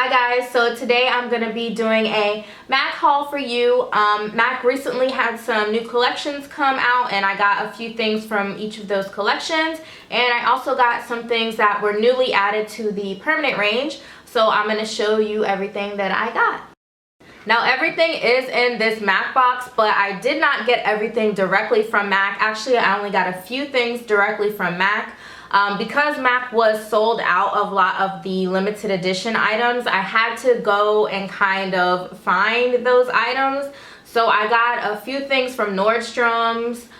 Hi guys, so today I'm going to be doing a MAC haul for you. MAC recently had some new collections come out and I got a few things from each of those collections, and I also got some things that were newly added to the permanent range, so I'm going to show you everything that I got. Now everything is in this MAC box, but I did not get everything directly from MAC. Actually, I only got a few things directly from MAC. Because MAC was sold out of a lot of the limited edition items, I had to go and kind of find those items. So I got a few things from Nordstrom's,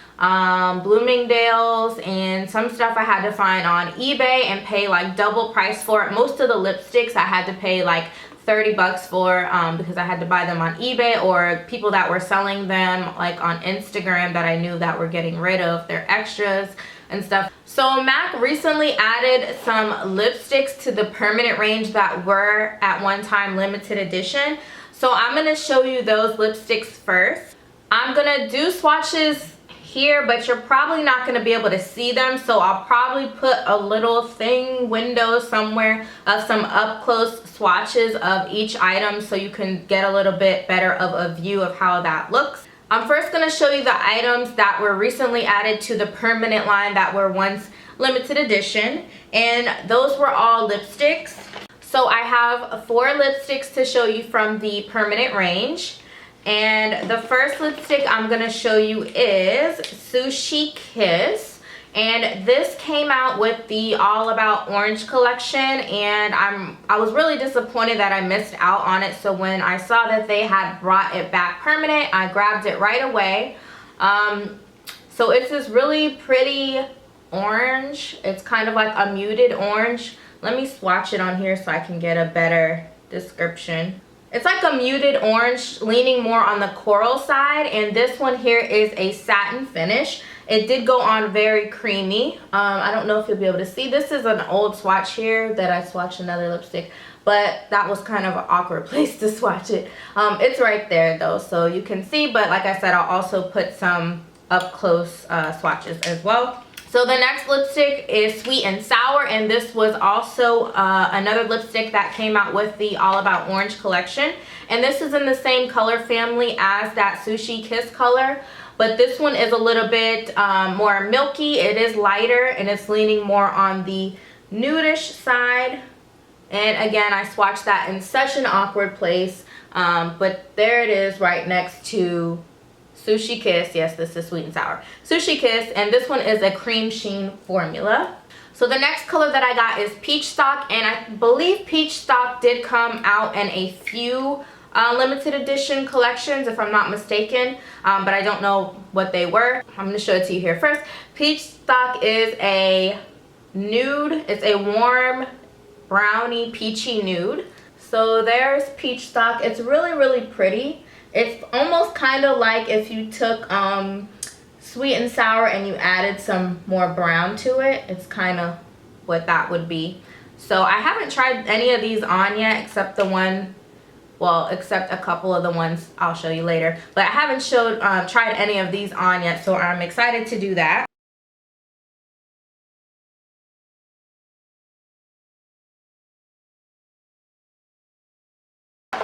Bloomingdale's, and some stuff I had to find on eBay and pay like double price for it. Most of the lipsticks I had to pay like 30 bucks for because I had to buy them on eBay, or people that were selling them like on Instagram that I knew that were getting rid of their extras and stuff. So MAC recently added some lipsticks to the permanent range that were at one time limited edition. So I'm going to show you those lipsticks first. I'm going to do swatches here, but you're probably not going to be able to see them, so I'll probably put a little thing window somewhere of some up close swatches of each item so you can get a little bit better of a view of how that looks. I'm first going to show you the items that were recently added to the permanent line that were once limited edition, and those were all lipsticks. So I have 4 lipsticks to show you from the permanent range, and the first lipstick I'm going to show you is Sushi Kiss. And this came out with the All About Orange collection, and I was really disappointed that I missed out on it. So when I saw that they had brought it back permanent, I grabbed it right away. So it's this really pretty orange. It's kind of like a muted orange. Let me swatch it on here so I can get a better description. It's like a muted orange, leaning more on the coral side, and this one here is a satin finish. It did go on very creamy. I don't know if you'll be able to see. This is an old swatch here that I swatched another lipstick, but that was kind of an awkward place to swatch it. It's right there though, so you can see, but like I said, I'll also put some up close swatches as well. So the next lipstick is Sweet and Sour, and this was also another lipstick that came out with the All About Orange collection. And this is in the same color family as that Sushi Kiss color, but this one is a little bit more milky. It is lighter and it's leaning more on the nudish side. And again, I swatched that in such an awkward place, but there it is right next to Sushi Kiss. Yes, this is Sweet and Sour. Sushi Kiss, and this one is a cream sheen formula. So the next color that I got is Peachstock, and I believe Peachstock did come out in a few limited edition collections, if I'm not mistaken, but I don't know what they were. I'm going to show it to you here first. Peachstock is a nude. It's a warm brownie peachy nude. So there's Peachstock. It's really, really pretty. It's almost kind of like if you took Sweet and Sour and you added some more brown to it. It's kind of what that would be. So I haven't tried any of these on yet, except the one, well, except a couple of the ones I'll show you later. But I haven't tried any of these on yet, so I'm excited to do that.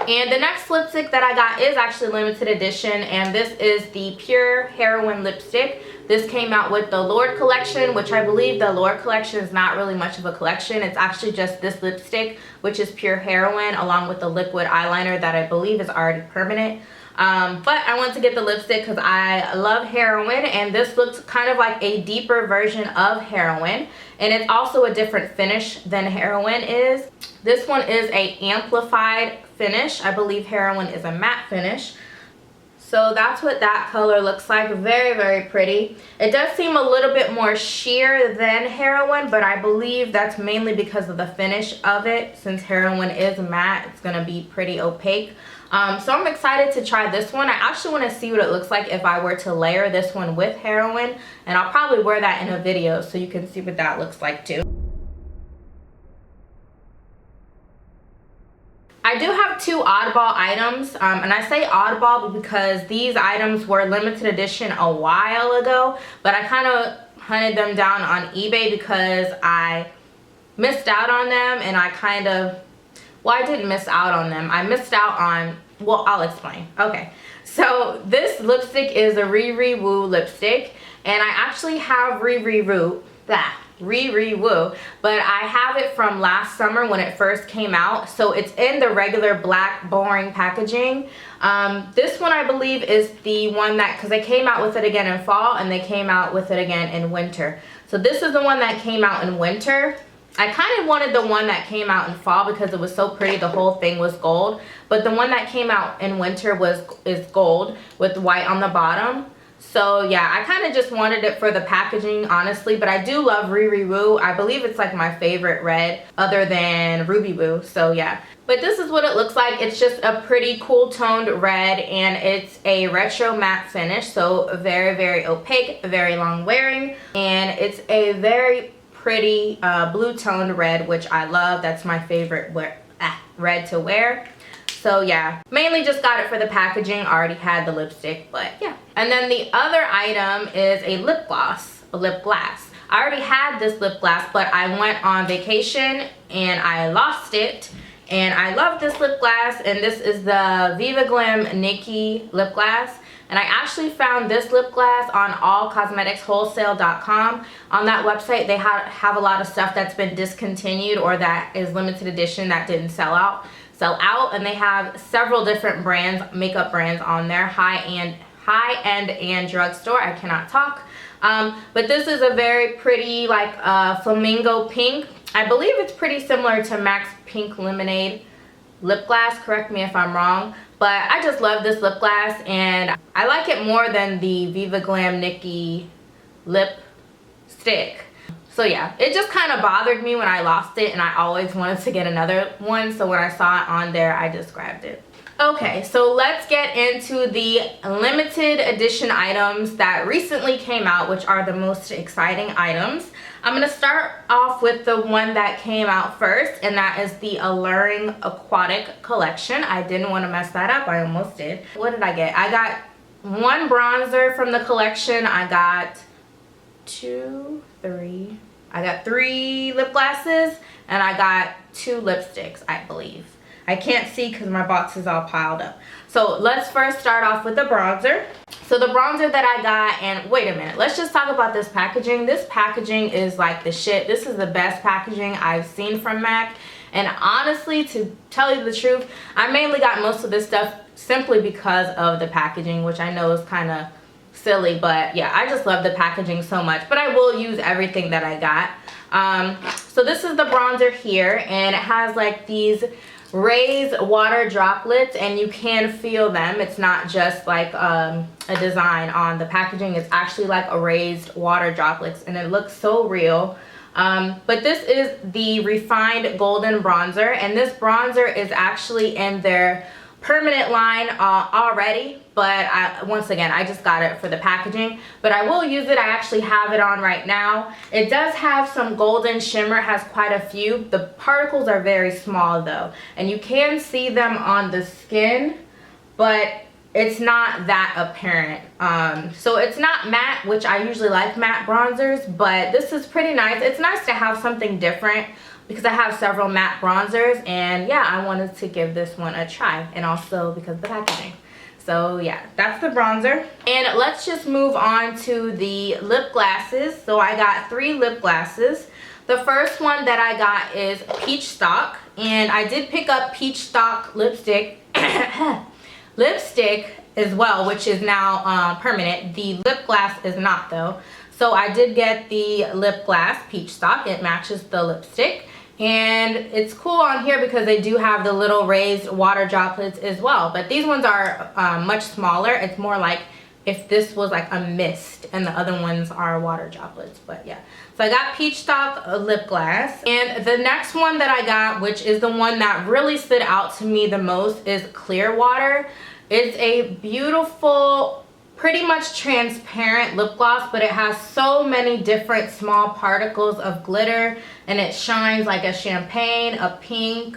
And the next lipstick that I got is actually limited edition, and this is the Pure Heroine lipstick. This came out with the Lord collection, which I believe the Lord collection is not really much of a collection. It's actually just this lipstick, which is Pure Heroine, along with the liquid eyeliner that I believe is already permanent. But I wanted to get the lipstick because I love Heroine, and this looks kind of like a deeper version of Heroine, and it's also a different finish than Heroine is. This one is a amplified finish. I believe Heroine is a matte finish. So that's what that color looks like. Very, very pretty. It does seem a little bit more sheer than Heroine, but I believe that's mainly because of the finish of it. Since Heroine is matte, it's going to be pretty opaque. So I'm excited to try this one. I actually want to see what it looks like if I were to layer this one with Heroine, and I'll probably wear that in a video so you can see what that looks like too. I do have 2 oddball items, and I say oddball because these items were limited edition a while ago, but I kind of hunted them down on eBay because I missed out on them, and I kind of well, I didn't miss out on them. I missed out on, well, I'll explain. Okay, so this lipstick is a Riri Woo lipstick, and I actually have Riri Woo, but I have it from last summer when it first came out. So it's in the regular black boring packaging. This one I believe is the one that, because they came out with it again in fall and they came out with it again in winter. So this is the one that came out in winter. I kind of wanted the one that came out in fall because it was so pretty. The whole thing was gold, but the one that came out in winter is gold with white on the bottom. So yeah, I kind of just wanted it for the packaging, honestly, but I do love Riri Woo. I believe it's like my favorite red other than Ruby Woo. So yeah, but this is what it looks like. It's just a pretty cool toned red, and it's a retro matte finish, so very, very opaque, very long wearing, and it's a very pretty blue toned red, which I love. That's my favorite red to wear. So yeah, mainly just got it for the packaging. I already had the lipstick, but yeah. And then the other item is a lip gloss, I already had this lip gloss, but I went on vacation and I lost it. And I love this lip gloss, and this is the Viva Glam Nicki lip gloss. And I actually found this lip gloss on allcosmeticswholesale.com. On that website, they have a lot of stuff that's been discontinued or that is limited edition that didn't sell out, and they have several different brands, makeup brands on there, high-end and drugstore. I cannot talk. But this is a very pretty, like, flamingo pink. I believe it's pretty similar to MAC's Pink Lemonade lip gloss. Correct me if I'm wrong. But I just love this lip gloss, and I like it more than the Viva Glam Nicki lipstick. So yeah, it just kind of bothered me when I lost it, and I always wanted to get another one. So when I saw it on there, I just grabbed it. Okay, so let's get into the limited edition items that recently came out, which are the most exciting items. I'm going to start off with the one that came out first, and that is the Alluring Aquatic collection. I didn't want to mess that up. I almost did. What did I get? I got one bronzer from the collection. I got I got 3 lip glosses, and I got 2 lipsticks, I believe. I can't see because my box is all piled up. So let's first start off with the bronzer. So the bronzer that I got, and wait a minute, let's just talk about this packaging. This packaging is like the shit. This is the best packaging I've seen from MAC. And honestly, to tell you the truth, I mainly got most of this stuff simply because of the packaging, which I know is kind of silly, but yeah, I just love the packaging so much. But I will use everything that I got. So this is the bronzer here, and it has like these raised water droplets, and you can feel them. It's not just like a design on the packaging. It's actually like a raised water droplets, and it looks so real. But this is the Refined Golden Bronzer, and this bronzer is actually in their permanent line already, but once again, I just got it for the packaging. But I will use it. I actually have it on right now. It does have some golden shimmer. It has quite a few. The particles are very small though, and you can see them on the skin, but it's not that apparent. So it's not matte, which I usually like matte bronzers, but this is pretty nice. It's nice to have something different, because I have several matte bronzers, and yeah, I wanted to give this one a try, and also because of the packaging. So yeah, that's the bronzer. And let's just move on to the lip glosses. So I got 3 lip glosses. The first one that I got is Peachstock, and I did pick up Peachstock lipstick as well, which is now permanent. The lip gloss is not though. So I did get the lip gloss Peachstock. It matches the lipstick. And it's cool on here because they do have the little raised water droplets as well. But these ones are much smaller. It's more like if this was like a mist, and the other ones are water droplets. But yeah. So I got Peachstock lip gloss. And the next one that I got, which is the one that really stood out to me the most, is Clearwater. It's a beautiful, pretty much transparent lip gloss, but it has so many different small particles of glitter, and it shines like a champagne, a pink,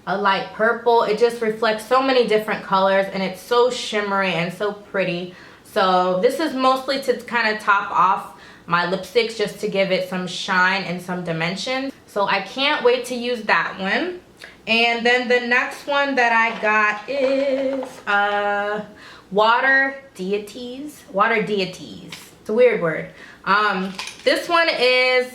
a light purple. It just reflects so many different colors, and it's so shimmery and so pretty. So this is mostly to kind of top off my lipsticks, just to give it some shine and some dimension. So I can't wait to use that one. And then the next one that I got is Water Deities. Water Deities. It's a weird word. This one is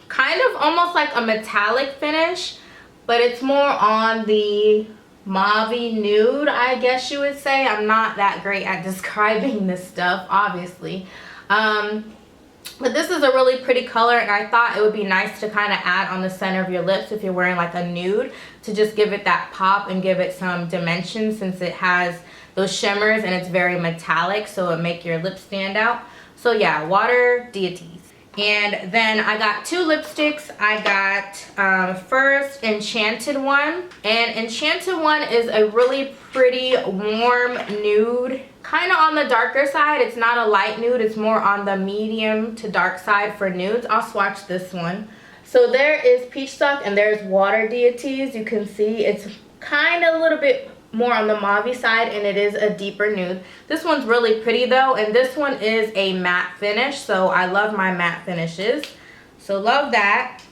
kind of almost like a metallic finish, but it's more on the mauve-y nude, I guess you would say. I'm not that great at describing this stuff, obviously. But this is a really pretty color, and I thought it would be nice to kind of add on the center of your lips if you're wearing like a nude, to just give it that pop and give it some dimension, since it has those shimmers and it's very metallic, so it make your lips stand out. So yeah, Water Deities. And then I got two lipsticks. I got first Enchanted One, and Enchanted One is a really pretty warm nude, kind of on the darker side. It's not a light nude, it's more on the medium to dark side for nudes. I'll swatch this one. So there is Peachstock and there's Water Deities. You can see it's kind of a little bit more on the mauve side, and it is a deeper nude. This one's really pretty though, and this one is a matte finish, so I love my matte finishes, so love that.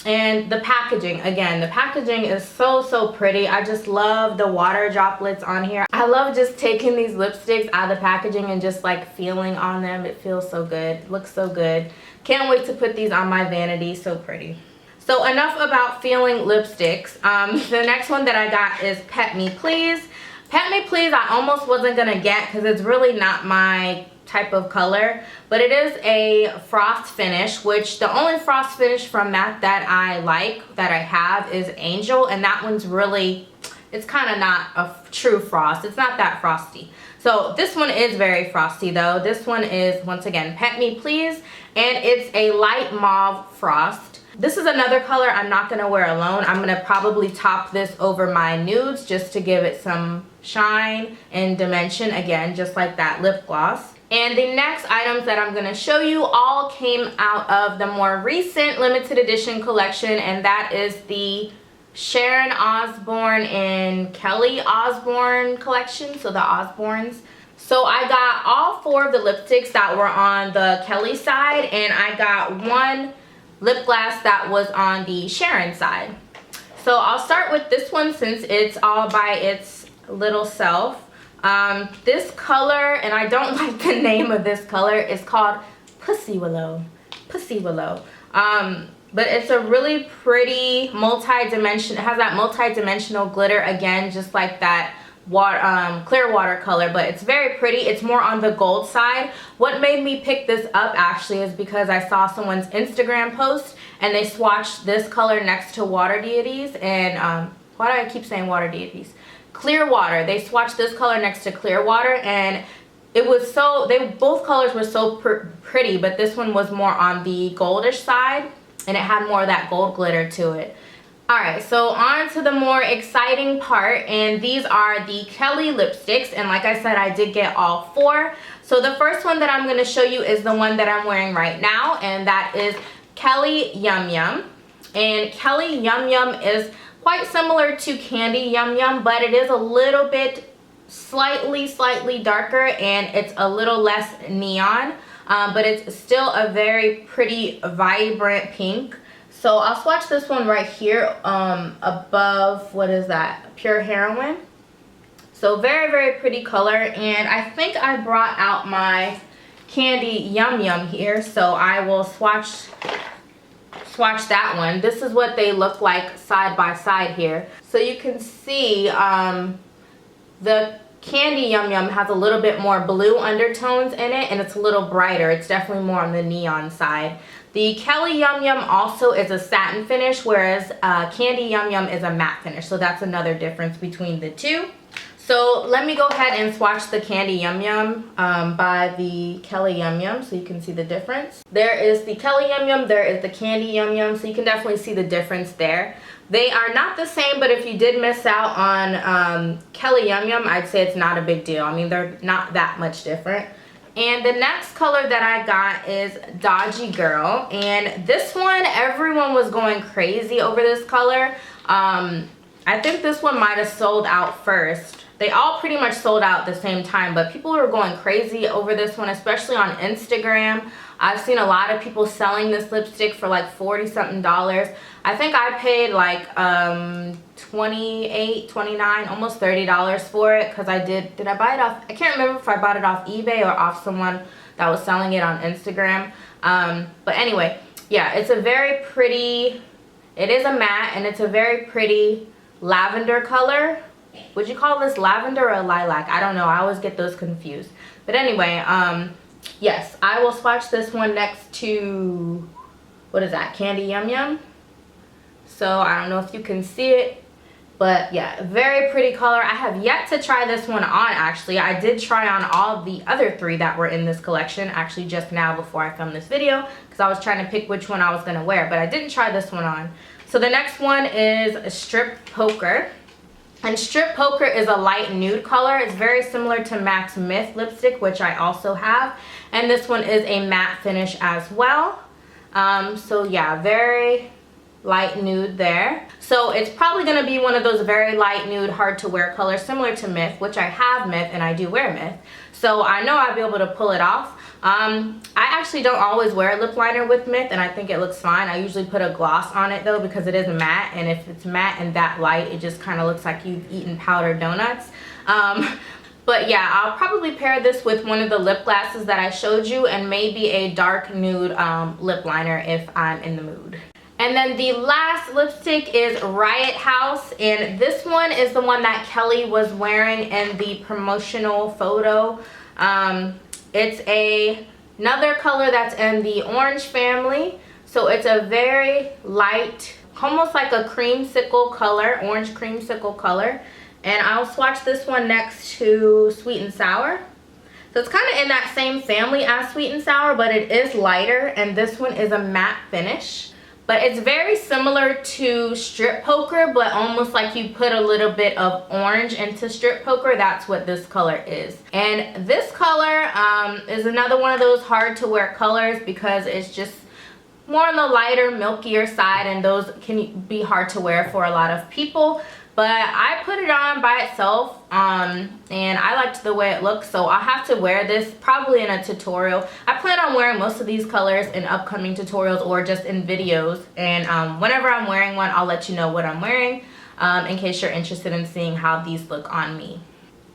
And the packaging, again, the packaging is so pretty. I just love the water droplets on here. I love just taking these lipsticks out of the packaging and just like feeling on them. It feels so good, it looks so good. Can't wait to put these on my vanity. So pretty. So enough about feeling lipsticks. The next one that I got is Pet Me Please. Pet Me Please I almost wasn't gonna get because it's really not my type of color, but it is a frost finish, which the only frost finish from MAC that I like, that I have, is Angel, and that one's really, it's kind of not a true frost. It's not that frosty. So this one is very frosty though. This one is, once again, Pet Me Please, and it's a light mauve frost. This is another color I'm not going to wear alone. I'm going to probably top this over my nudes just to give it some shine and dimension, again, just like that lip gloss. And the next items that I'm going to show you all came out of the more recent limited edition collection, and that is the Sharon Osborne and Kelly Osborne collection, so the Osbornes. So I got all four of the lipsticks that were on the Kelly side, and I got one lip gloss that was on the Sharon side. So I'll start with this one since it's all by its little self. This color, and I don't like the name of this color, is called Pussy Willow. Pussy Willow. But it's a really pretty multi-dimensional, it has that multi-dimensional glitter, again, just like that water, clear water color, but it's very pretty. It's more on the gold side. What made me pick this up actually is because I saw someone's Instagram post and they swatched this color next to Water Deities, and why do I keep saying Water Deities? Clear Water. They swatched this color next to Clear Water, and it was so, both colors were so pretty, but this one was more on the goldish side and it had more of that gold glitter to it. Alright, so on to the more exciting part, and these are the Kelly lipsticks, and like I said, I did get all four. So the first one that I'm going to show you is the one that I'm wearing right now, and that is Kelly Yum Yum. And Kelly Yum Yum is quite similar to Candy Yum Yum, but it is a little bit slightly darker, and it's a little less neon, but it's still a very pretty, vibrant pink. So I'll swatch this one right here above, what is that, Pure Heroine. So very pretty color, and I think I brought out my Candy Yum Yum here, so I will swatch that one. This is what they look like side by side here. So you can see the Candy Yum Yum has a little bit more blue undertones in it, and it's a little brighter. It's definitely more on the neon side. The Kelly Yum Yum also is a satin finish, whereas Candy Yum Yum is a matte finish. So that's another difference between the two. So let me go ahead and swatch the Candy Yum Yum by the Kelly Yum Yum so you can see the difference. There is the Kelly Yum Yum, there is the Candy Yum Yum, so you can definitely see the difference there. They are not the same, but if you did miss out on Kelly Yum Yum, I'd say it's not a big deal. I mean, they're not that much different. And the next color that I got is Dodgy Girl, and this one, everyone was going crazy over this color. I think this one might have sold out first. They all pretty much sold out at the same time, but people were going crazy over this one, especially on Instagram. I've seen a lot of people selling this lipstick for like 40 something dollars. I think I paid like 28, 29, almost $30 for it, because did I buy it off, I can't remember if I bought it off eBay or off someone that was selling it on Instagram. But anyway, yeah, it's a very pretty, it is a matte, and it's a very pretty lavender color. Would you call this lavender or lilac? I don't know, I always get those confused. But anyway, yes, I will swatch this one next to, what is that, Candy Yum Yum. So I don't know if you can see it, but yeah, very pretty color. I have yet to try this one on, actually. I did try on all the other 3 that were in this collection, actually just now before I filmed this video, because I was trying to pick which one I was going to wear, but I didn't try this one on. So the next one is Strip Poker. And Strip Poker is a light nude color. It's very similar to MAC's Myth lipstick, which I also have. And this one is a matte finish as well. So yeah, very light nude there. So it's probably going to be one of those very light nude, hard to wear colors, similar to Myth, which I have Myth and I do wear Myth. So I know I'll be able to pull it off. I actually don't always wear a lip liner with Myth, and I think it looks fine. I usually put a gloss on it though, because it is matte, and if it's matte and that light, it just kind of looks like you've eaten powdered donuts. But yeah, I'll probably pair this with one of the lip glosses that I showed you, and maybe a dark nude lip liner if I'm in the mood. And then the last lipstick is Riot House, and this one is the one that Kelly was wearing in the promotional photo. It's another color that's in the orange family, so it's a very light, almost like a creamsicle color, orange creamsicle color. And I'll swatch this one next to Sweet and Sour. So it's kind of in that same family as Sweet and Sour, but it is lighter, and this one is a matte finish. But it's very similar to Strip Poker, but almost like you put a little bit of orange into Strip Poker. That's what this color is. And this color is another one of those hard to wear colors, because it's just more on the lighter, milkier side, and those can be hard to wear for a lot of people. But I put it on by itself, and I liked the way it looks, so I'll have to wear this probably in a tutorial. I plan on wearing most of these colors in upcoming tutorials or just in videos, and whenever I'm wearing one, I'll let you know what I'm wearing, in case you're interested in seeing how these look on me.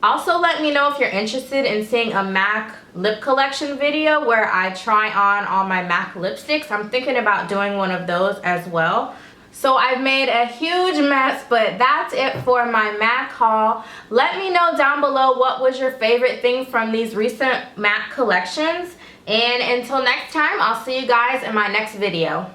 Also, let me know if you're interested in seeing a MAC lip collection video where I try on all my MAC lipsticks. I'm thinking about doing one of those as well. So I've made a huge mess, but that's it for my MAC haul. Let me know down below what was your favorite thing from these recent MAC collections. And until next time, I'll see you guys in my next video.